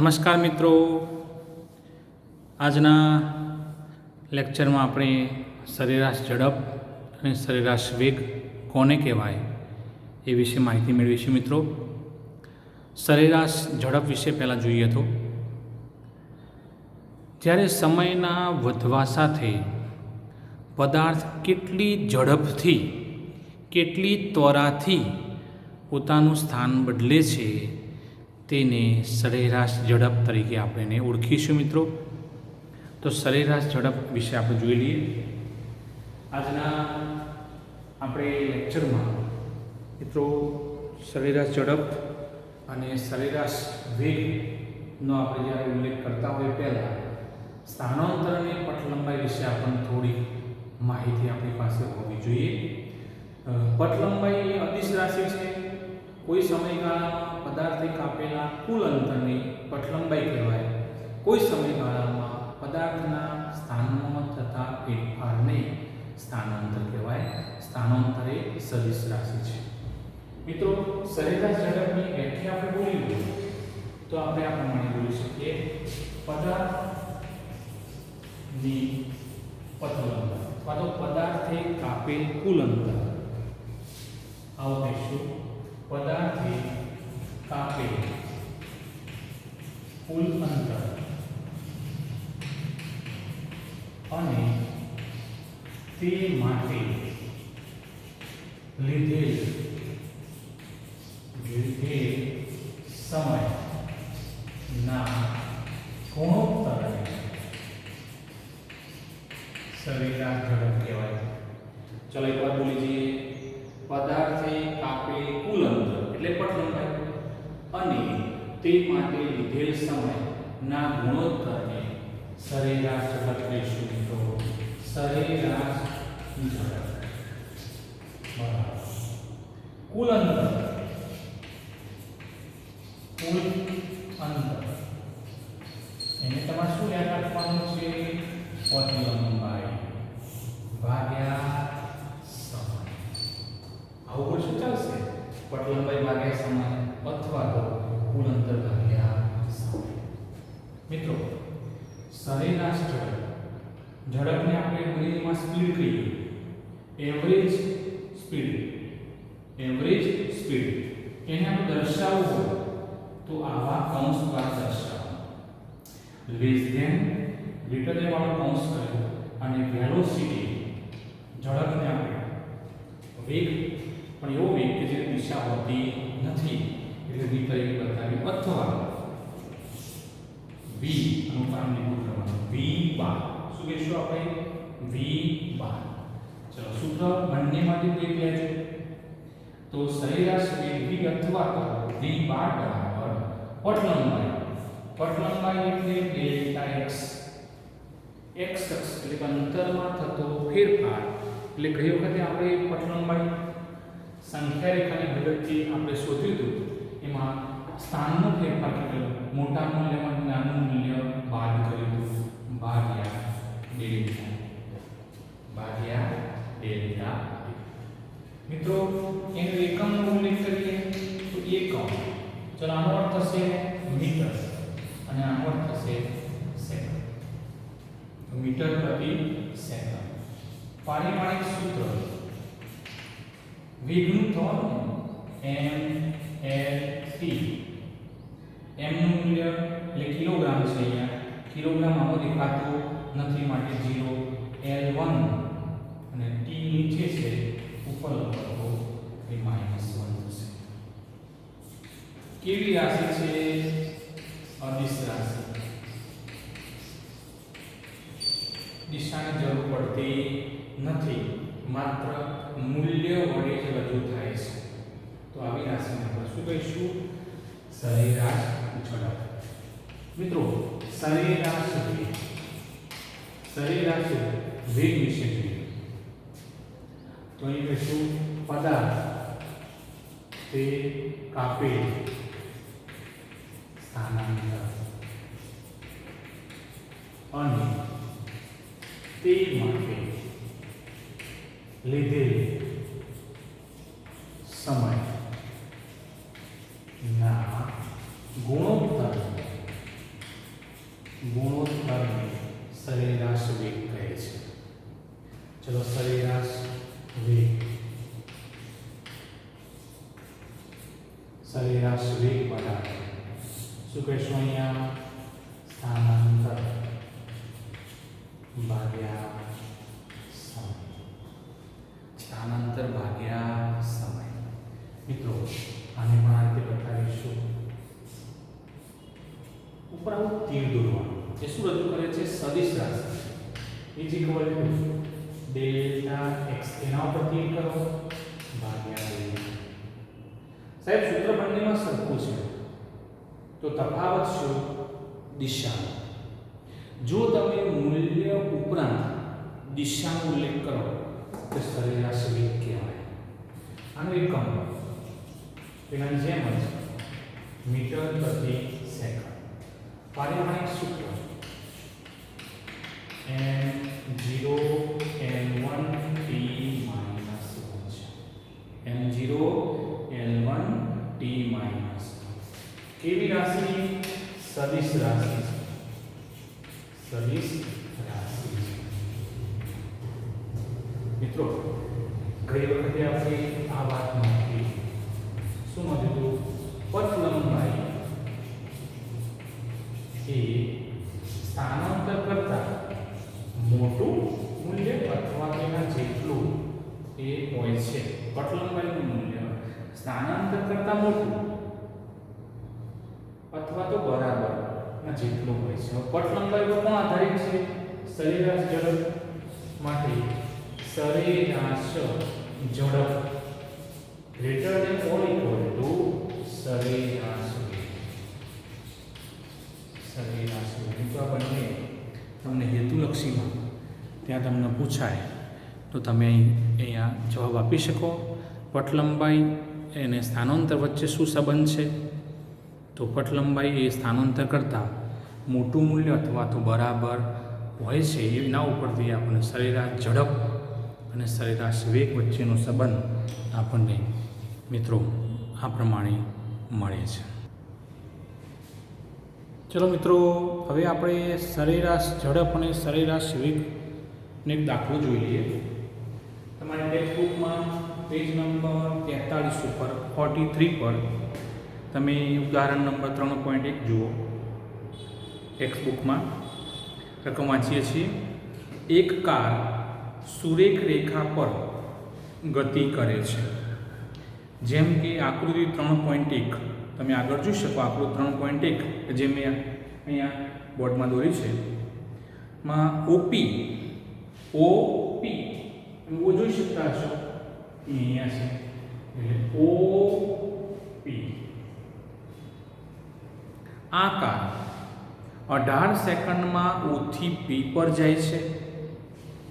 નમસ્કાર મિત્રો, આજના લેક્ચરમાં આપણે સરેરાશ ઝડપ અને સરેરાશ વેગ કોને કહેવાય એ વિશે માહિતી મેળવીશું. મિત્રો, સરેરાશ ઝડપ વિશે પહેલાં જોઈએ તો જ્યારે સમયના વધવા સાથે પદાર્થ કેટલી ઝડપથી કેટલી ત્વરાથી પોતાનું સ્થાન બદલે છે તેને સરેરાશ ઝડપ તરીકે આપણે એને ઓળખીશું. મિત્રો, તો સરેરાશ ઝડપ વિશે આપણે જોઈ લઈએ. આજના આપણે લેક્ચરમાં મિત્રો સરેરાશ ઝડપ અને સરેરાશ વેગનો આપણે જ્યારે ઉલ્લેખ કરતા હોય પહેલાં સ્થાનાંતર અને પથલંબાઈ વિશે આપણને થોડી માહિતી આપણી પાસે હોવી જોઈએ. પથલંબાઈ અદિશ રાશિ છે. કોઈ સમયગાળામાં પદાર્થે કાપેલા કુલ અંતરની પથલંબાઈ કહેવાય. કોઈ સમયગાળામાં પદાર્થના સ્થાનમાં થતા ફેરફારને સ્થાનાંતર કહેવાય. સ્થાનાંતર એ સદિશ રાશિ છે. મિત્રો, સરેરાશ ઝડપની વ્યાખ્યા આપણે બોલીએ તો આપણે આ પ્રમાણે બોલી શકીએ: પદાર્થની પથલંબાઈ અથવા તો પદાર્થે કાપેલ કુલ અંતર. આવું કહીશું: પદાર્થે કાપેલ કુલ અંતર અને તે માટે લીધેલ સમયના ગુણોત્તરને સરેરાશ ઝડપ કહેવાય. ચલો એકવાર બોલી જઈએ: પદાર્થે કાપેલ કુલ અંતર એટલે પથલંબાઈ અને તે માટે લીધેલ સમયના ગુણોત્તરને સરેરાશ ઝડપ કહીશું. મિત્રો, સરેરાશ ઝડપ બરાબર કુલ અંતર એને તમારે શું યાદ રાખવાનું છે? પથલંબાઈ ભાગ્યા સમય. આવું પણ શું ચાલશે? પથલંબાઈ ભાગ્યા સમય અથવા તો કુલ અંતર ભાગ્યા સમય. મિત્રો, સરેરાશ ઝડપને આપણે અંગ્રેજીમાં સ્પીડ કહીએ. એવરેજ સ્પીડ એને આપણે દર્શાવવું હોય તો આવા કૌંસ દ્વારા દર્શાવવું. લેસ ધેન ગ્રેટર ધેન વાળો કૌંસ કર્યો અને વેલોસિટી ઝડપને આપણે વેગ, પણ એવો વેગ કે જેની દિશા હોતી નથી એટલે v તરીકે બતાવી અથવા v અનુપાન નિરૂપણ કરવાનું. v બાર શું કહીશું આપણે? v બાર. ચલો સૂત્ર બંને માટે એક લેજો તો સરેરાશ વેગ v અથવા તો v બાર બરાબર પથલંબાઈ એટલે ડેલ્ટા x. x એટલે કે અંતરમાં થતો ફેરફાર. એટલે ગઈ વખતે આપણે પથલંબાઈ સંખ્યા રેખાની મદદથી આપણે શોધ્યું હતું. એમાં સ્થાનનો ફેરફાર કેટલો? મોટા મૂલ્યમાં નાનું મૂલ્ય બાદ કર્યું હતું ભાગ્યા ડેલ્ટા. મિત્રો, એનો એકમનો ઉલ્લેખ કરીએ તો એકમ. ચલો આનો અર્થ થશે મીટર અને આનો અર્થ થશે સેકન્ડ. મીટર પ્રતિ સેકન્ડ. પારિમાણિક સૂત્ર વેગનું થવાનું m/t. m નું મૂલ્ય એટલે કિલોગ્રામ છે. અહીંયા કિલોગ્રામ આમાં દેખાતો નથી માટે 0 L1 અને t નીચે છે ઉપર લખો એ -1 થશે. કેવી રાશિ છે? અદિશ રાશિ. દિશાની જરૂર પડતી નથી, માત્ર મૂલ્ય વડે જ રજૂ થાય છે. તો આવી રાશિને આપણે શું કહીશું? સરેરાશ ઝડપ. મિત્રો, સરેરાશ વેગ વિશે જોઈએ તો અહીં કહીશું પદાર્થ તે કાપેલ સ્થાનાંતર અને તે માટે લીધેલ સમયના ગુણોત્તર ગુણોત્તરને સરેરાશ વેગ કહે છે. ચલો સરેરાશ વેગ બરાબર શું કહેશું અહીંયા? સ્થાનાંતર ભાગ્યા સમય. સ્થાનાંતર ભાગ્યા સમય. મિત્રો આને પણ આ રીતે બતાવીશું. ઉપર આવું તીર દોરવાનું એ શું રજૂ કરે છે? સદિશ રાશિ is equal to delta x. એના ઉપર તીર કરો ભાગ્યા વેગ. સાહેબ સૂત્ર બંનેમાં સરખું છે તો તફાવત શું? દિશા. જો તમે મૂલ્ય ઉપરાંત દિશાનો ઉલ્લેખ કરો તો સરેરાશ વેગ કહેવાય. આનું એકમ પેલાની જેમ જ મીટર પ્રતિ સેકન્ડ. પારિમાણિક સૂત્ર m0 l1 t - 1 છે. m0 l1 t - કેવી રાશિ? સદિશ રાશિ. સદિશ રાશિ. મિત્રો ગઈ વખતે આપણે આ વાત નોંધી. શું નોંધ્યું? પથ લંબાઈ એ સ્થાનાંતર કરતા મોટું મૂલ્ય અથવા તેના જેટલું એ હોય છે. પથ લંબાઈનું મૂલ્ય સ્થાનાંતર કરતા મોટું અથવા તો બરાબર ના જેટલું હોય છે. પથ લંબાઈ પર કોણ આધારિત છે? સરેરાશ ઝડપ. માટે સરેરાશ ઝડપ greater than or equal to સરેરાશ વેગ. સરેરાશ વેગ. તો આ બંને તમને હેતુલક્ષીમાં ત્યાં તમને પૂછાય તો તમે અહીંયા જવાબ આપી શકો. પથ લંબાઈ અને સ્થાનાંતર વચ્ચે શું સંબંધ છે? તો પથ લંબાઈ એ સ્થાનાંતર કરતાં મોટું મૂલ્ય અથવા તો બરાબર હોય છે. એના ઉપરથી આપણને સરેરાશ ઝડપ અને સરેરાશ વેગ વચ્ચેનો સંબંધ આપણને મિત્રો આ પ્રમાણે મળે છે. ચલો મિત્રો હવે આપણે સરેરાશ ઝડપ અને સરેરાશ વેગનો એક દાખલો જોઈ લઈએ. તમારી ટેક્સ્ટ બુકમાં પેજ નંબર 43 ઉપર 43 પર તમે ઉદાહરણ નંબર 3.1 જુઓ. ટેક્સ્ટ બુકમાં રકમ વાંચીએ છીએ. એક કાર સુરેખ રેખા પર ગતિ કરે છે. જેમ કે આકૃતિ 3.1 તમે આગળ જોઈ શકો. આકૃતિ 3.1 જે મેં અહીંયા બોર્ડમાં દોરી છે માં ઓપી તમે જોઈ શકતા હશો અહીંયા છે એટલે ઓપી. આ કાર 18 સેકન્ડમાં O થી P પર જાય છે.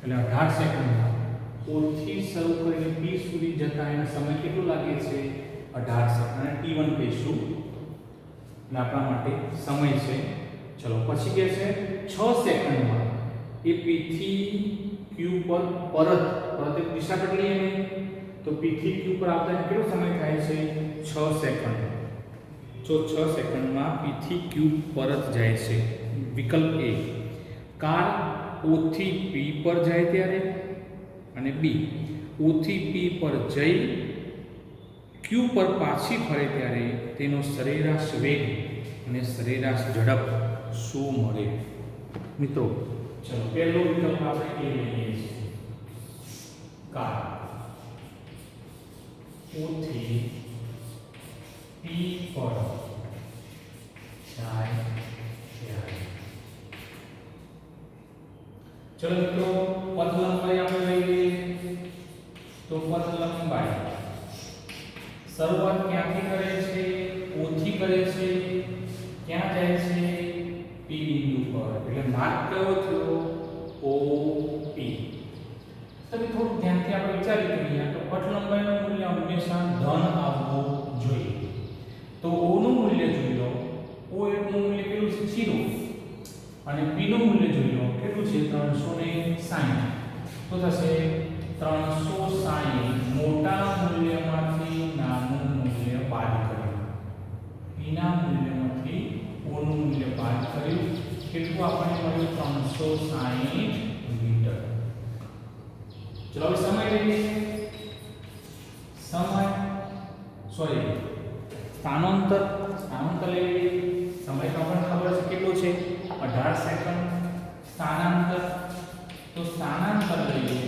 એટલે 18 સેકન્ડમાં O થી શરૂ કરીને P સુધી જતા એનો સમય કેટલો લાગે છે? 18 સેકન્ડ. અને T1 કહીશું એટલે આપણા માટે સમય છે. ચલો પછી કહે છે 6 સેકન્ડમાં એ P થી Q પર પરત એક દિશા બદલીએ ને તો P થી Q પર આવતા કેટલો સમય થાય છે? 6 સેકન્ડ. તો 6 સેકન્ડમાં P થી Q પરત જાય છે. વિકલ્પ A કાર O થી P પર જાય ત્યારે, અને B O થી P પર જઈ Q પર પાછી ફરે ત્યારે તેનો સરેરાશ વેગ અને સરેરાશ ઝડપ શું મળે? મિત્રો ચલો પહેલો વિકલ્પ આપણે એ લઈએ છીએ. કાર O થી P પર જાય ત્યારે. ચલો મિત્રો પથ લંબાઈ આપણે લઈ લઈએ. તો પથ લંબાઈ શરૂઆત ક્યાંથી કરે છે? O થી કરે છે. ક્યાં જાય છે? P બિંદુ પર. એટલે માર્ક કયો થયો? OP. તમે થોડું ધ્યાનથી આપણે વિચારી લઈએ તો પથ લંબાઈનું મૂલ્ય હંમેશા ધન આવવું જોઈએ. તો O નું મૂલ્ય જોઈ લો. O નું મૂલ્ય કેટલું છે? 0. અને P નું મૂલ્ય જોઈ લો કેટલું છે? 360. તો થશે 360 મોટા મૂલ્યમાંથી નાનું મૂલ્ય બાદ કર્યું. P ના મૂલ્યમાંથી O નું મૂલ્ય બાદ કર્યું કેટલું આપણને મળ્યું 360 મીટર. ચલો હવે સમય લઈએ. સ્થાનાંતર લઈએ. સમય તો આપણને ખબર છે કેટલો છે 18 સેકન્ડ. સ્થાનાંતર તો સ્થાનાંતર લઈએ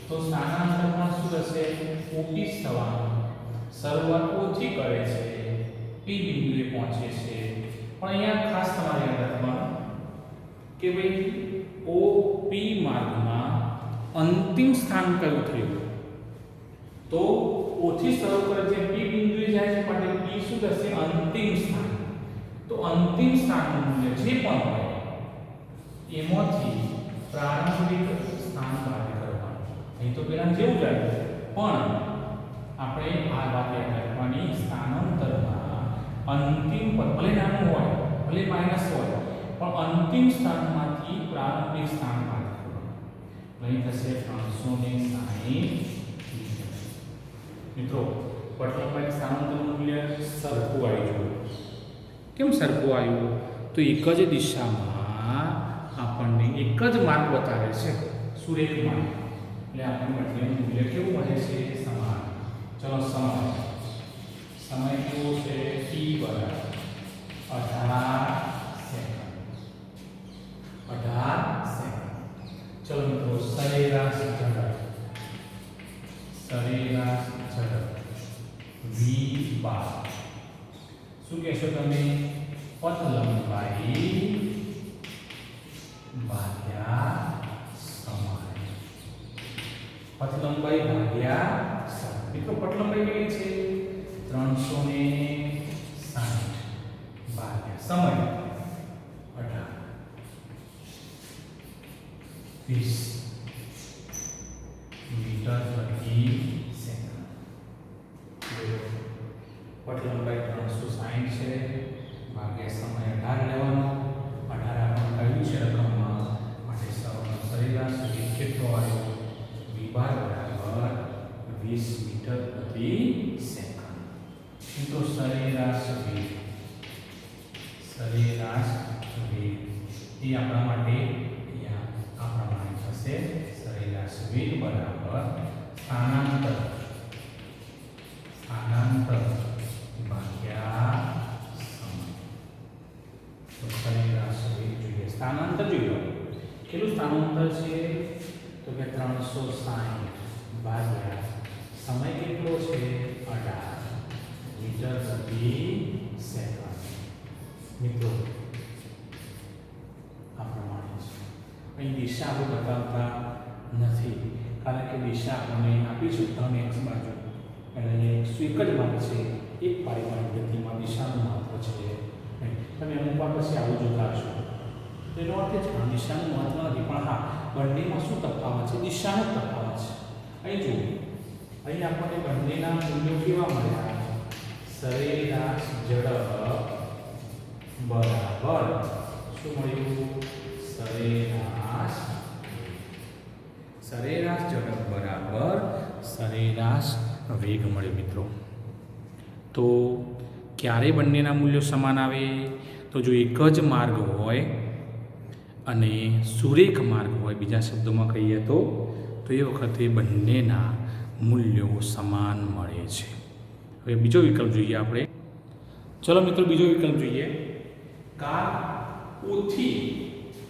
તો સ્થાનાંતરમાં શું થશે ઓપી થવાનું. શરૂઆત ઓથી કરે છે પી બિંદુએ પહોંચે છે. પણ અહીંયા ખાસ તમારે યાદ રાખવાનું કે ભાઈ ઓપી માર્ગમાં અંતિમ સ્થાન કયું થયું તો ઓથી શરૂ કરે છે પી બિંદુએ જાય છે માટે પી શું થશે અંતિમ સ્થાન. તો અંતિમ સ્થાનનું મૂલ્ય જે પણ હોય એમાંથી પ્રારંભિક સ્થાન બાદ કરવાનું. અહીં તો પેલા જેવું જ પણ આપણે આ વાત યાદ રાખવાની સ્થાનાંતરમાં અંતિમ પદ ભલે નાનું હોય ભલે માઈનસ હોય પણ અંતિમ સ્થાનમાંથી પ્રારંભિક સ્થાન બાદ કરવાનું. અહીં થશે 360. મિત્રો પટલંબાઈ સ્થાનાંતરનું મૂલ્ય સરખું આવ્યું. કેમ સરખું આવ્યું તો એક જ દિશામાં આપણને એક જ માર્ગ બતાવે છે સુરેખ માર્ગ એટલે આપણને પટલીનું મૂલ્ય કેવું મળે છે સમાન. ચલો સમય કેવો છે t બરાબર 18 સેકન્ડ. ચલો મિત્રો સરેરાશ ઝડપ v બાર શું કહેશો તમે પથ લંબાઈ ભાગ્યા સમય. પથ લંબાઈ ભાગ્યા સમય. મિત્રો પથ લંબાઈ કેટલી છે 360 ભાગ્યા સમય 18 20 મીટર પ્રતિ સેકન્ડ. પટ લંબાઈ 360 છે ભાગ્યા સમય 18 લેવાનો. 18 આપણને કહ્યું છે રકમમાં માટે સરેરાશ વેગ કેટલો આવ્યો v બાર બરાબર 20 મીટર પ્રતિ સેકન્ડ. મિત્રો સરેરાશ વેગ એ આપણા માટે આ પ્રમાણે થશે. સરેરાશ વેગ બરાબર સ્થાનાંતર ભાગ્યા સમય. તો સરેરાશ વેગ જોઈએ. સ્થાનાંતર જોઈ લો કેટલું સ્થાનાંતર છે તો કે 360 ભાગ્યા સમય કેટલો છે 18 મીટર પ્રતિ સેકન્ડ. મિત્રો આ પ્રમાણે છે. અહીં દિશા આપણે બતાવતા નથી કારણ કે દિશા આપણને આપીશું 3x બાજુ એટલે અહીંયા એક જ માર્ગ છે. એક પરિમાણ ગતિમાં દિશાનું મહત્વ છે. તમે અમુક વાર પછી આવું જોતા હશો તેનો અર્થ છે દિશાનું મહત્વ નથી પણ હા બંનેમાં શું તફાવત છે દિશાનો તફાવત છે. અહીં જુઓ અહીં આપણને બંનેના મૂલ્યો કેવા મળ્યા સરેરાશ ઝડપ બરાબર શું મળ્યું સરેરાશ ઝડપ બરાબર સરેરાશ વેગ મળે. મિત્રો તો ક્યારે બંનેના મૂલ્યો સમાન આવે તો જો એક જ માર્ગ હોય અને સુરેખ માર્ગ હોય બીજા શબ્દોમાં કહીએ તો એ વખતે બંનેના મૂલ્યો સમાન મળે છે. હવે બીજો વિકલ્પ જોઈએ આપણે. ચલો મિત્રો બીજો વિકલ્પ જોઈએ. કાર ઓથી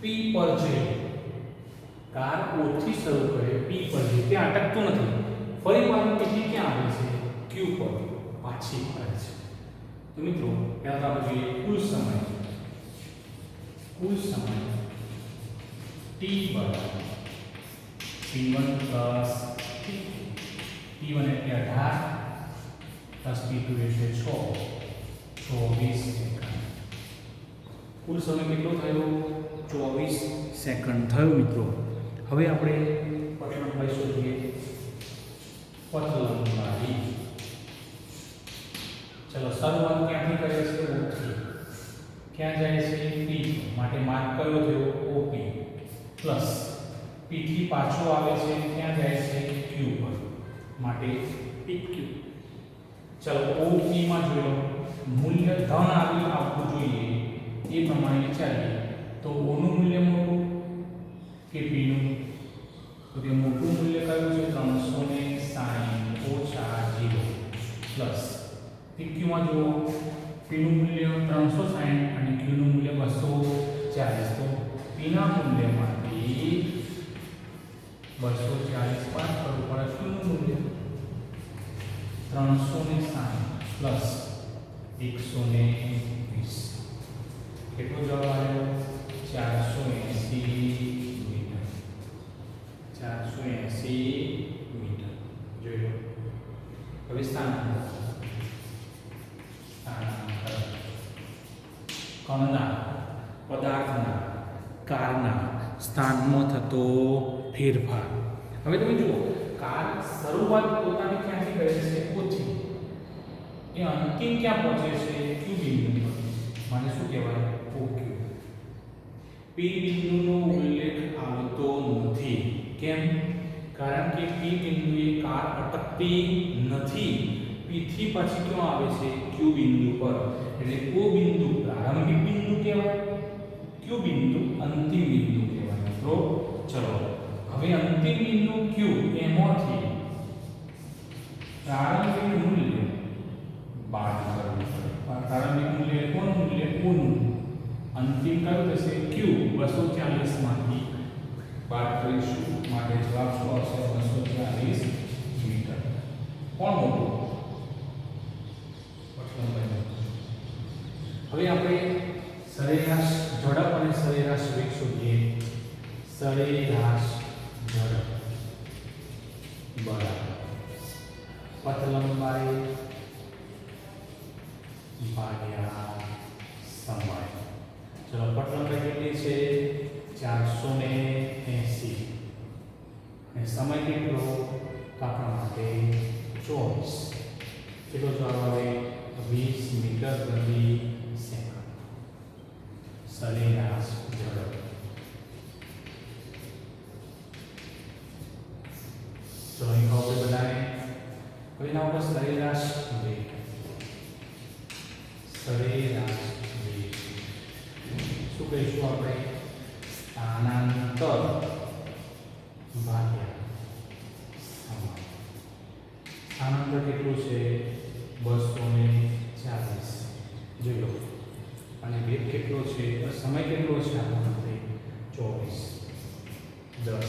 પી પર જઈ કાર ઓથી શરૂ કરે પી પર જઈ ત્યાં અટકતું નથી. ફરી માર્ગ કેટલી ક્યાં આવે છે ક્યુ પર પાછી આવે છે. તો મિત્રો પહેલા આપણે જોઈએ કુલ સમય t બરાબર p1 પ્લસ p1 એટલે 18 પ્લસ p2 એટલે 24 સેકન્ડ. કુલ સમય કેટલો થયો 24 સેકન્ડ થયો. મિત્રો હવે આપણે પથ લંબાઈ શોધીએ. પથ લંબાઈ ચલો શરૂઆત ક્યાંથી કરે છે ઓથી ક્યાં જાય છે પી માટે માર્ક કયો થયો ઓપી પ્લસ પી થી પાછો આવે છે ક્યાં જાય છે ક્યુ પર માટે પીક્યુ. ચલો ઓપી માં જોઈ લો મૂલ્ય ધન આવવું જોઈએ એ પ્રમાણે વિચારીએ તો ઓનું મૂલ્ય મોટું કે પીનું? તો તે મોટું મૂલ્ય કયું છે? 360 ઓછા 0 પ્લસ પીક્યુમાં જુઓ, પીનું મૂલ્ય 360 અને ક્યુનું મૂલ્ય 240. તો પીના મૂલ્યમાંથી 240 બાદ કરવું પડે. ક્યુનું મૂલ્ય 360 પ્લસ 120. કેટલો જવાબ આવ્યો? 480 મીટર. 480 મીટર. જોઈ લો. હવે સ્થાનાંતર કણના, પદાર્થના, કારના સ્થાનમાં થતો ફેરફાર. હવે તમે જુઓ, કાર શરૂઆત પોતાની ક્યાંથી કરે છે? ઓથી. એ અંતિમ ક્યાં પહોંચે છે? ક્યુ બિંદુ પર. મને શું કહેવાય? ઓકે. પી બિંદુનો ઉલ્લેખ આવતો નથી. કેમ? કારણ કે પી બિંદુએ કાર અટકતી નથી. પી થી પછી ક્યાં આવે છે? ક્યુ બિંદુ પર. એટલે ઓ બિંદુ પ્રારંભિક બિંદુ કહેવાય, ક્યુ બિંદુ અંતિમ બિંદુ કહેવાય. તો ચલો હવે અંતિમ બિંદુ ક્યુ એમાંથી પ્રારંભિક મૂલ્ય બાદ કરવું પડે. પ્રારંભિક મૂલ્ય કોનું મૂલ્ય? ઓનું. અંતિમ કયું થશે? ક્યુ. 240 માંથી બાદ કરીશું, માટે જવાબ શું આવશે? 240 મીટર. કોણ મોટું? હવે આપણે સરેરાશ ઝડપ અને સરેરાશ વેગ શોધીએ. સરેરાશ ઝડપ બરાબર પથ લંબાઈ ભાગ્યા સમય. ચલો, પથ લંબાઈ કેટલી છે? 480 અને સમય કેટલો? તો આપણા માટે 24. કેટલો જવાબ આવે? 20 મીટર પ્રતિ સેકન્ડ. સરેરાશ ઝડપ. ચલો, અહીં ખબર બધાને. હવે એના ઉપર સરેરાશ વેગ. સરેરાશ વેગ શું કહીશું આપણે? સ્થાનાંતર ભાગ્યા સમય. સ્થાનાંતર કેટલું છે? 240. જોઈ લો. અને વેગ કેટલો છે? સમય કેટલો છે? આપણા માટે 24. 10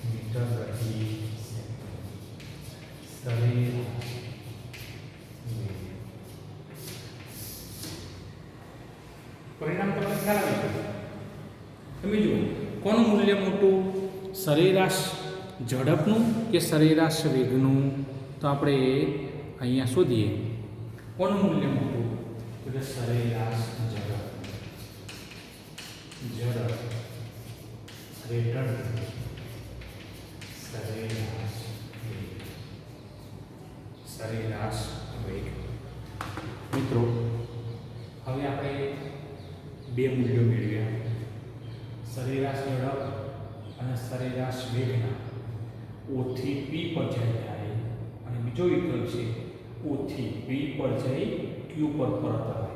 મીટર પ્રતિ સેકન્ડ. સરેરાશ વેગ. પરિણામ તમને ખ્યાલ આવી ગયો. તમે જુઓ, કોનું મૂલ્ય મોટું? સરેરાશ ઝડપનું કે સરેરાશ વેગનું? તો આપણે અહીંયા શોધીએ. કોનું મૂલ્ય મોટું? એટલે સરેરાશ ઝડપ. ઝડપ રેટડ સરેરાશ વેગ. સરેરાશ વેગ. મિત્રો, હવે આપણે બે મૂલ્યો મેળવ્યા. સરેરાશ ઝડપ અને સરેરાશ વેગના O થી P પર જાય અને બીજો વિકલ્પ છે O થી P પર જઈ Q પર પરત આવે.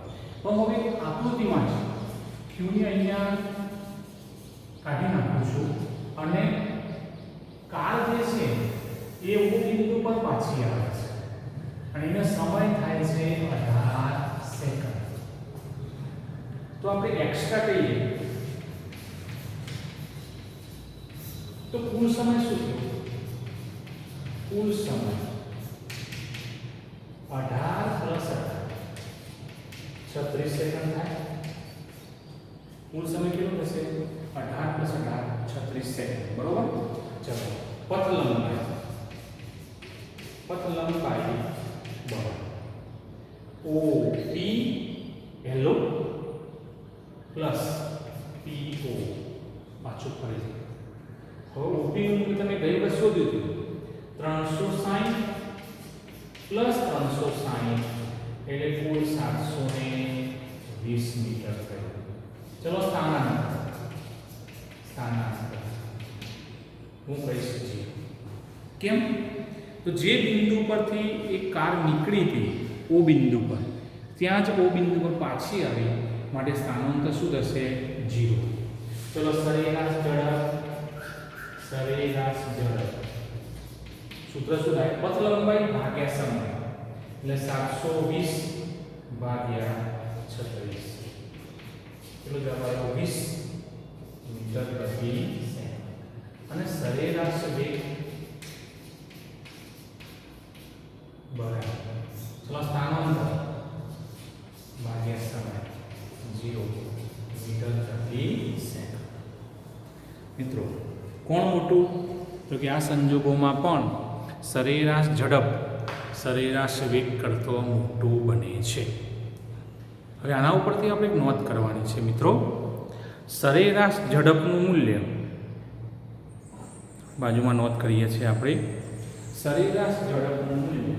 તો હવે આકૃતિમાં છે Q ને અહીંયા કાઢી નાખું છું અને કાર જે છે એ O બિંદુ પર પાછી આવે છે અને એનો સમય થાય છે 18 સેકન્ડ. તો આપણે એક્સ્ટ્રા કહીએ તો કુલ સમય શું થયો? કુલ સમય 18 પ્લસ 36 સેકન્ડ થાય. કુલ સમય કેટલો થશે? 18 પ્લસ 18 36 સેકન્ડ. બરોબર. ચલો, પથ લંબાઈ. પથ લંબાઈ બરાબર O P hello plus PO. પાછું ફરીથી હવે OP નું મૂલ્ય તમે ગઈ વખત શોધ્યું હતું 360 પ્લસ 360 એટલે કુલ 720 મીટર થયું. ચલો, સ્થાનાંતર હું કહી શકું. કેમ? તો જે બિંદુ પરથી એક કાર નીકળી હતી O બિંદુ પર, ત્યાં જ O બિંદુ પર પાછી આવી માટે સ્થાનાંતર શું થશે? 0. ચલો સરેરાશ ઝડપ સૂત્ર શું થાય? પથ લંબાઈ ભાગ્યા સમય એટલે 720 ભાગ્યા 36. ચલો જવાબ આવ્યો 20 મીટર પ્રતિ સેકન્ડ. અને સરેરાશ વેગ બરાબર ચલો સ્થાનાંતર ભાગ્યા સમય 0 મીટર પ્રતિ સેકન્ડ. મિત્રો કોણ મોટું? તો કે આ સંજોગોમાં પણ સરેરાશ ઝડપ સરેરાશ વેગ કરતો મોટું બને છે. હવે આના ઉપરથી આપણે એક નોંધ કરવાની છે મિત્રો. સરેરાશ ઝડપનું મૂલ્ય બાજુમાં નોંધ કરીએ છીએ આપણે. સરેરાશ ઝડપનું મૂલ્ય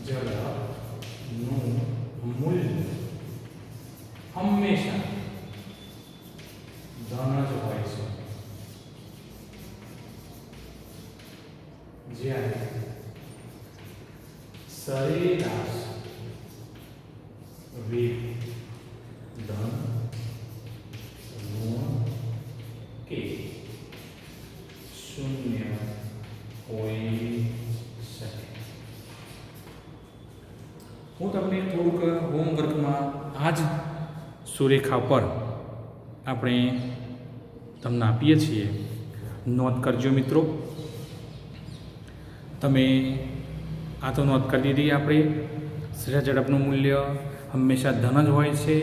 ઝડપનું મૂલ્ય હંમેશા ધન જ હોય છે. જ્યારે સરેરાશ વેગ ધન ઋણ કે શૂન્ય હોઈ શકે. હું તમને થોડુંક હોમવર્કમાં આ જ સુરેખા પર આપણે તમને આપીએ છીએ. નોંધ કરજો મિત્રો. તમે આ તો નોંધ કરી દીધી આપણે. સરેરાશ ઝડપનું મૂલ્ય હંમેશા ધન જ હોય છે,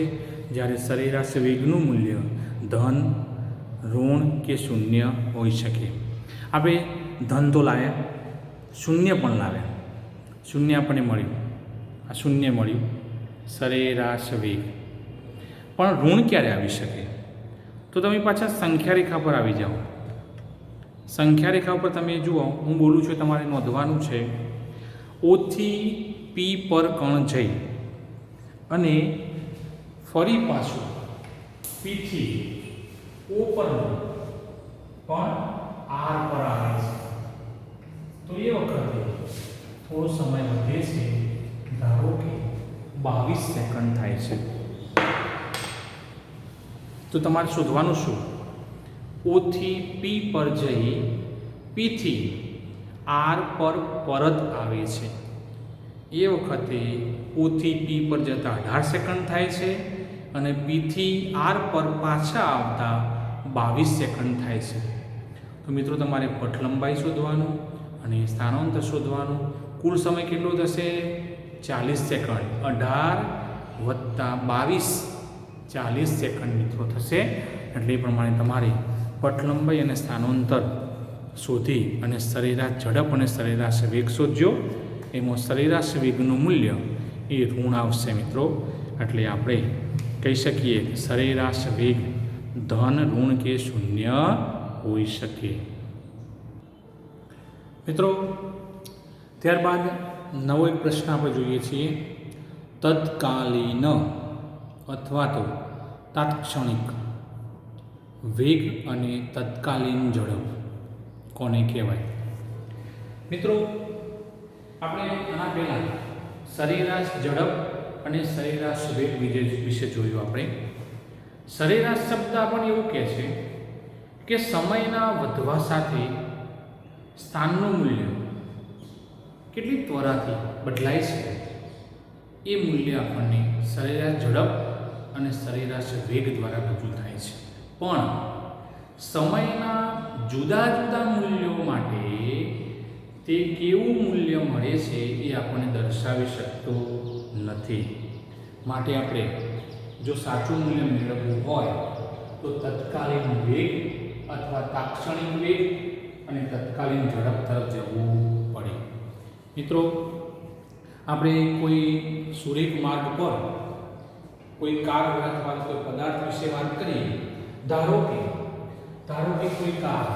જ્યારે સરેરાશ વેગનું મૂલ્ય ધન ઋણ કે શૂન્ય હોઈ શકે. આપણે ધન તો લાવ્યા, શૂન્ય પણ લાવ્યા. શૂન્ય આપણને મળ્યું, આ શૂન્ય મળ્યું સરેરાશ વેગ. પણ ઋણ ક્યારે આવી શકે? તો તમે પાછા સંખ્યા રેખા પર આવી જાઓ. સંખ્યા રેખા પર તમે જુઓ, હું બોલું છું તમારે નોંધવાનું છે. ઓથી પી પર કણ જઈ અને ફરી પાછું પીથી ઓ પર પણ આર પર આવે છે. તો એ વખતે થોડો સમય વધે છે. ધારો કે 22 સેકન્ડ થાય છે. તો તમારે શોધવાનું શું? ઓથી પી પર જઈ પીથી આર પર પરત આવે છે. એ વખતે ઓથી પી પર જતાં 18 સેકન્ડ થાય છે અને પીથી આર પર પાછા આવતા 22 સેકન્ડ થાય છે. તો મિત્રો તમારે પથ લંબાઈ શોધવાનું અને સ્થાનાંતર શોધવાનું. કુલ સમય કેટલો થશે? 40 સેકન્ડ. 18 વત્તા 22 40 સેકન્ડ મિત્રો થશે. એટલે એ પ્રમાણે તમારે પથ લંબાઈ અને સ્થાનાંતર શોધી અને સરેરાશ ઝડપ અને સરેરાશ વેગ શોધજો. એમાં સરેરાશ વેગનું મૂલ્ય એ ઋણ આવશે મિત્રો. એટલે આપણે કહી શકીએ કે સરેરાશ વેગ ધન ઋણ કે શૂન્ય હોઈ શકે. મિત્રો ત્યારબાદ નવો એક પ્રશ્ન આપણે જોઈએ છીએ. તત્કાલીન અથવા તો તાત્ક્ષણિક વેગ અને તત્કાલીન ઝડપ કોને કહેવાય? મિત્રો આપણે આના પહેલાં સરેરાશ ઝડપ અને સરેરાશ વેગ વિશે જોયું. આપણે સરેરાશ શબ્દ આપણને એવું કહે છે કે સમયના વધવા સાથે સ્થાનનું મૂલ્ય કેટલી ત્વરાથી બદલાય છે એ મૂલ્ય આપણને સરેરાશ ઝડપ અને સરેરાશ વેગ દ્વારા રજૂ થાય છે. પણ સમયના જુદા જુદા મૂલ્યો માટે તે કેવું મૂલ્ય મળે છે એ આપણને દર્શાવી શકતો નથી. માટે આપણે જો સાચું મૂલ્ય મેળવવું હોય તો તત્કાલીન વેગ અથવા તાત્ક્ષણિક વેગ અને તત્કાલીન ઝડપ તરફ જવું પડે. મિત્રો આપણે કોઈ સુરેખ માર્ગ પર કોઈ કાર અથવા કોઈ પદાર્થ વિશે વાત કરીએ. ધારો કે કોઈ કાર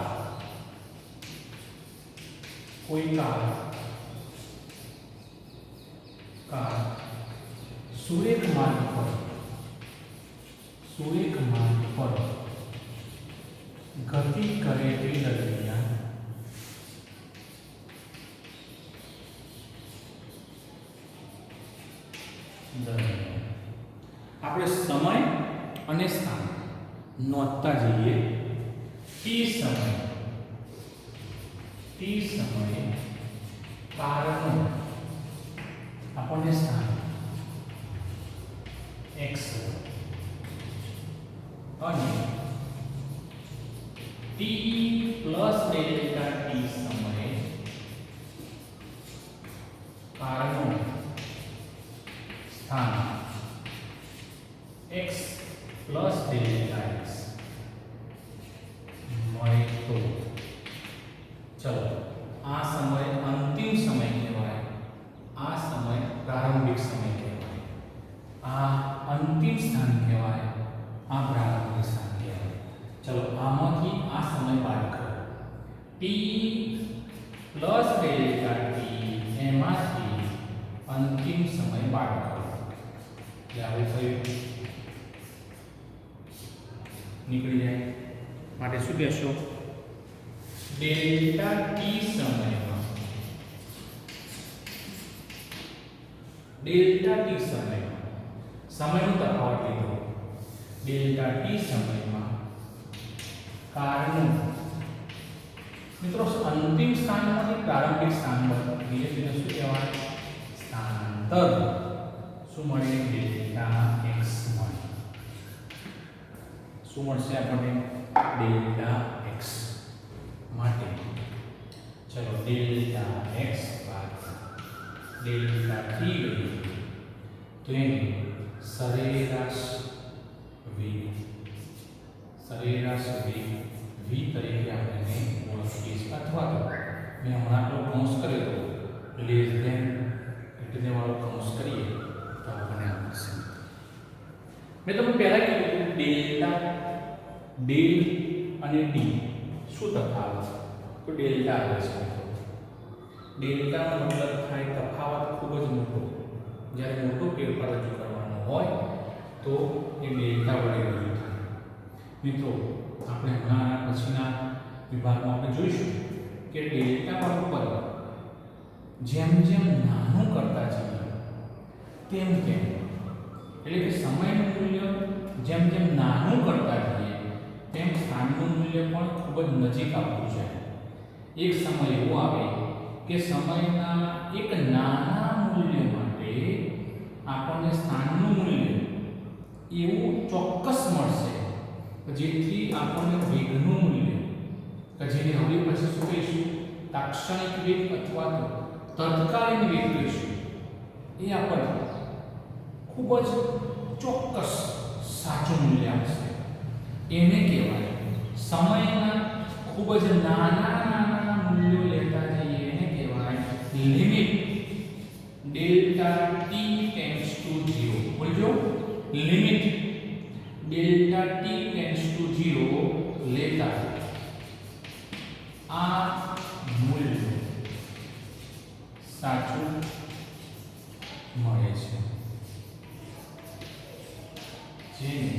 સુરેખ માર્ગ પર ગતિ કરે તે દરમિયાન આપણે સમય અને સ્થાન નોંધતા જઈએ. ટી સમય કારનું આપણને સ્થાન x અને t પ્લસ ડેલ્ટા ટી સમયે કારનું સ્થાન x પ્લસ ડેલ્ટા x મળે તો ચલો આ સમય અંતિમ સમય કહેવાય, આ સમય પ્રારંભિક સમય કહેવાય, આ અંતિમ સ્થાન કહેવાય, આ પ્રારંભિક સ્થાન કહેવાય. ચલો આમાંથી આ સમય બાદ કરો. t પ્લસ ડેલ્ટા ટી એમાંથી અંતિમ સમય બાદ કરો એટલે આવું થયું નીકળી જાય. માટે શું કહેશો? ડેલ્ટા ટી સમયમાં સમયનો તફાવત લીધો. ડેલ્ટા ટી સમયમાં કારનું મિત્રો અંતિમ સ્થાનમાંથી પ્રારંભિક સ્થાન ધીરે ધીરે શું કહેવાય? સ્થાનાંતર. શું મળે? ડેલ્ટા x મળે. શું મળશે આપણને? Delta x. માટે ચલો ડેલ્ટા x ડેલ્ટા ટી લઈએ તો એની સરેરાશ વેગ v તરીકે આપણે ઓળખીએ છીએ. અથવા તો મેં હમણાં તો કૌંસ કર્યો હતો લેસ ધેન એટલે વાળો કૌંસ કરીએ તો આપણને આ મળશે. મેં તમને પહેલા કીધું ડેલ્ટા ડેલ અને ડી શું તફાવત? તો ડેલ્ટા આવે છે. ડેલ્ટાનો મતલબ થાય તફાવત ખૂબ જ મોટો. જ્યારે મોટો ફેરફાર રજૂ કરવાનો હોય તો એ ડેલ્ટા વડે રજૂ થાય. મિત્રો આપણે હમણાં પછીના વિભાગમાં આપણે જોઈશું કે ડેલ્ટા વાળું પદ જેમ જેમ નાનું કરતા જઈએ તેમ એટલે કે સમયનું મૂલ્ય જેમ જેમ નાનું કરતા જઈએ તેમ સ્થાનનું મૂલ્ય પણ ખૂબ જ નજીક આવતું જાય. એક સમય એવો આવે કે સમયના એક નાના મૂલ્ય માટે આપણને સ્થાનનું મૂલ્ય એવું ચોક્કસ મળશે જેથી આપણને વેગનું મૂલ્ય કે જેને હવે પછી શું કહીશું? તાત્ક્ષણિક વેગ અથવા તો તત્કાલીન વેગ કહીશું. એ આપણને ખૂબ જ ચોક્કસ સાચું મૂલ્ય આપશે. એને કહેવાય સમયના ખૂબ જ નાના મૂલ્યો લેતા જઈએ એને કહેવાય limit delta T tends to 0. બોલજો limit delta T tends to 0 લેતા આ મૂલ્ય સાચું મળે છે જેને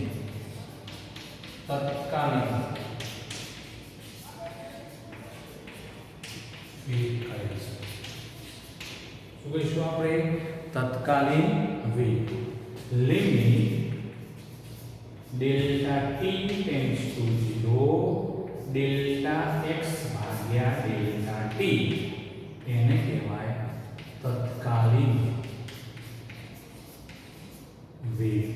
તત્કાલીન વેગ કહે છે. શું કહીશું આપણે? તત્કાલીન વેગ. Limit delta T tends to 0 delta x ભાગ્યા ડેલ્ટા ટી એને કહેવાય તત્કાલીન વેગ.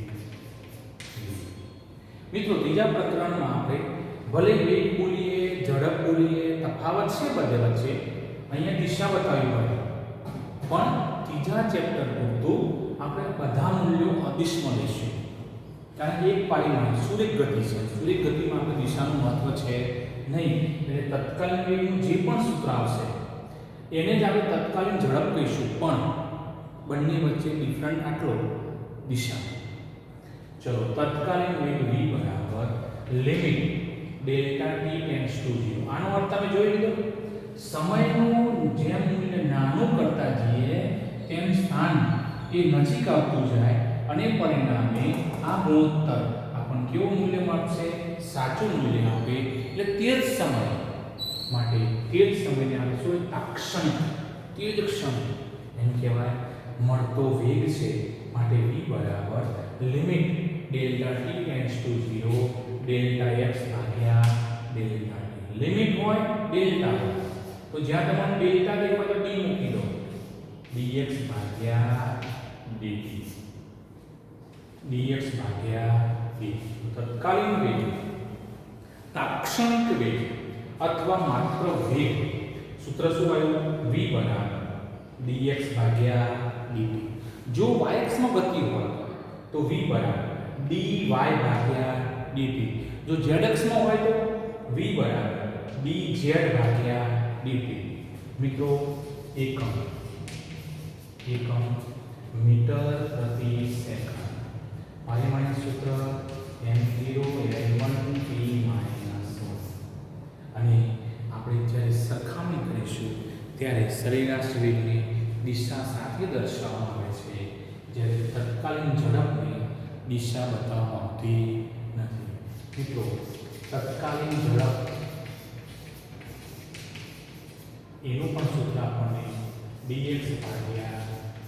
મિત્રો ત્રીજા પ્રકરણમાં આપણે ભલે વેગ બોલીએ, ઝડપ બોલીએ, તફાવત છે બધે વચ્ચે, અહીંયા દિશા બતાવી હોય પણ ત્રીજા ચેપ્ટર પૂરતું આપણે બધા મૂલ્યો અદિશમાં લઈશું. કારણ કે એક પારીમાં સુરેખ ગતિ છે. સુરેખ ગતિમાં આપણે દિશાનું મહત્વ છે નહીં. એટલે તત્કાલીન વેગનું જે પણ સૂત્ર આવશે એને જ આપણે તત્કાલીન ઝડપ કહીશું. પણ બંને વચ્ચે ડિફરન્ટ આટલો દિશા. ચલો તત્કાલીન વેગ v બરાબર limit delta T tends to 0. આનો અર્થ તમે જોઈ લીધો. સમયનું જેમ મૂલ્ય નાનું કરતા જઈએ તેમ સ્થાન એ નજીક આવતું જાય અને પરિણામે આ ગુણોત્તર આપણને કેવું મૂલ્ય મળશે? સાચું મૂલ્ય આપે. એટલે તે જ સમય માટે તે જ સમયને આપણે શું? તાક્ષણિક તે જ ક્ષણ એમ કહેવાય મળતો વેગ છે. માટે v બરાબર limit delta T tends to 0 delta x ભાગ્યા ડેલ્ટા ટી. લિમિટ હોય ડેલ્ટા હોય તો જ્યાં તમારે ડેલ્ટા દેખાય તો ડી મૂકી દો, dx ભાગ્યા dt, dx ભાગ્યા dt. તત્કાલીન વેગ, તાક્ષણિક વેગ અથવા માત્ર વેગ, સૂત્ર શું આવ્યું? v બરાબર dx ભાગ્યા dt. જો yx માં ગતિ હોય તો v બરાબર dy ભાગ્યા dt. જો zx માં હોય તો v બરાબર dz ભાગ્યા dt. મિત્રો એકમ મીટર પ્રતિ સેકન્ડ. પારિમાણિક સૂત્ર m0 l1 p -1. અને આપણે જ્યારે સરખામણી કરીશું ત્યારે સરેરાશ વેગની દિશા સાથે દર્શાવવામાં આવે છે, જ્યારે તત્કાલીન ઝડપની દિશા બતાવવામાં આવતી નથી. મિત્રો તત્કાલીન ઝડપ એનું પણ સૂત્ર આપણને dx ભાગ્યા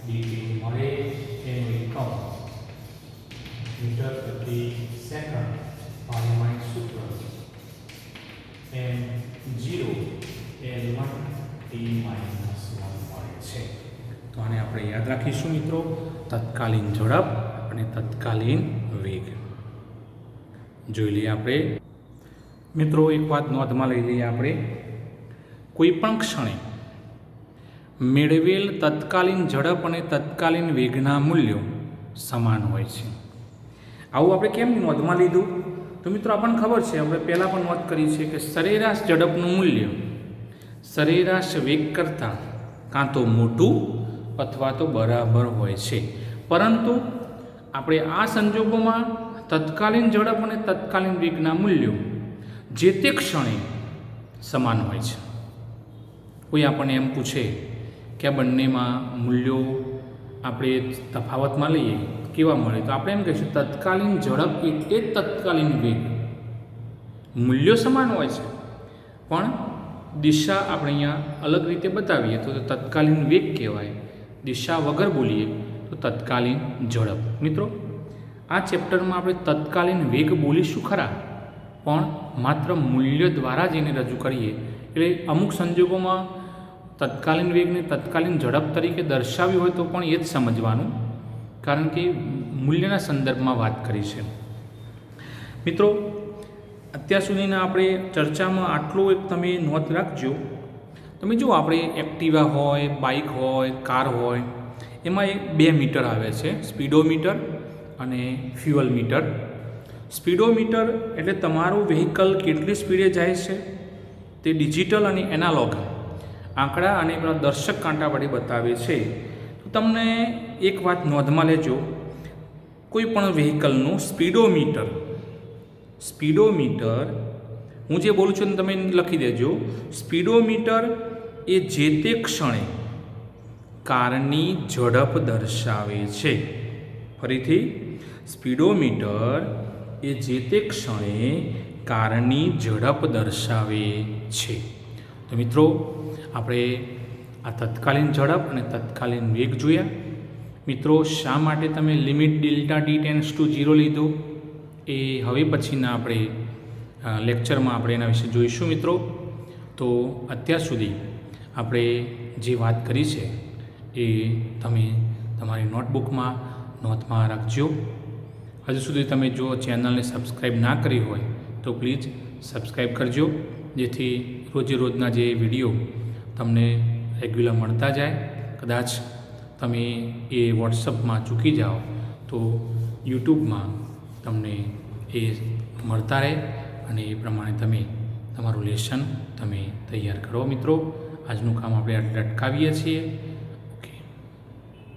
dt મળે. એનું એકમ મીટર પ્રતિ સેકન્ડ. પારિમાણિક સૂત્ર m0 l1 t -1 મળે છે. તો આને આપણે યાદ રાખીશું મિત્રો, તત્કાલીન ઝડપ અને તત્કાલીન વેગ. જોઈ લઈએ આપણે મિત્રો, એક વાત નોંધમાં લઈ લઈએ આપણે. કોઈ પણ ક્ષણે મેળવેલ તત્કાલીન ઝડપ અને તત્કાલીન વેગના મૂલ્યો સમાન હોય છે. આવું આપણે કેમ નોંધમાં લીધું? તો મિત્રો આપણને ખબર છે, આપણે પહેલાં પણ નોંધ કરી છે કે સરેરાશ ઝડપનું મૂલ્ય સરેરાશ વેગ કરતાં કાં તો મોટું અથવા તો બરાબર હોય છે, પરંતુ આપણે આ સંજોગોમાં તત્કાલીન ઝડપ અને તત્કાલીન વેગના મૂલ્યો જે તે ક્ષણે સમાન હોય છે. કોઈ આપણને એમ પૂછે કે આ બંનેમાં મૂલ્યો આપણે તફાવતમાં લઈએ કેવા મળે, તો આપણે એમ કહીશું તત્કાલીન ઝડપ એટલે તત્કાલીન વેગ. મૂલ્યો સમાન હોય છે પણ દિશા આપણે અહીંયા અલગ રીતે બતાવીએ તો તત્કાલીન વેગ કહેવાય, દિશા વગર બોલીએ તો તત્કાલીન ઝડપ. મિત્રો આ ચેપ્ટરમાં આપણે તત્કાલીન વેગ બોલીશું ખરા, પણ માત્ર મૂલ્ય દ્વારા જ એને રજૂ કરીએ. એટલે અમુક સંજોગોમાં તત્કાલીન વેગને તત્કાલીન ઝડપ તરીકે દર્શાવ્યું હોય તો પણ એ જ સમજવાનું, કારણ કે મૂલ્યના સંદર્ભમાં વાત કરી છે. મિત્રો અત્યાર સુધીના આપણે ચર્ચામાં આટલું એક તમે નોંધ રાખજો. તમે જુઓ, આપણે એક્ટિવા હોય, બાઇક હોય, કાર હોય, એમાં 2 મીટર આવે છે, સ્પીડોમીટર અને ફ્યુઅલ મીટર. સ્પીડોમીટર એટલે તમારું વ્હીકલ કેટલી સ્પીડે જાય છે તે ડિજિટલ અને એનાલોગ આંકડા અને પેલા દર્શક કાંટા વડે બતાવે છે. તો તમને એક વાત નોંધમાં લેજો, કોઈ પણ વ્હીકલનું સ્પીડોમીટર હું જે બોલું છું તમે લખી દેજો. સ્પીડોમીટર એ જે તે ક્ષણે કારની ઝડપ દર્શાવે છે. ફરીથી, સ્પીડોમીટર એ જે તે ક્ષણે કારની ઝડપ દર્શાવે છે. તો મિત્રો આપણે આ તત્કાલીન ઝડપ અને તત્કાલીન વેગ જોયા. મિત્રો શા માટે તમે limit delta T tends to 0 લીધો એ હવે પછીના આપણે લેક્ચરમાં આપણે એના વિશે જોઈશું. મિત્રો તો અત્યાર સુધી આપણે જે વાત કરી છે એ તમે તમારી નોટબુકમાં નોંધમાં રાખજો. હજુ સુધી તમે જો ચેનલને સબસ્ક્રાઈબ ના કરી હોય તો પ્લીઝ સબસ્ક્રાઈબ કરજો, જેથી રોજે રોજના જે વિડીયો તમને રેગ્યુલર મળતા જાય. કદાચ તમે એ વોટ્સઅપમાં ચૂકી જાઓ તો યુટ્યુબમાં તમને એ મળતા રહે અને એ પ્રમાણે તમે તમારું લેસન તમે તૈયાર કરો. મિત્રો આજનું કામ આપણે અટકાવીએ છીએ.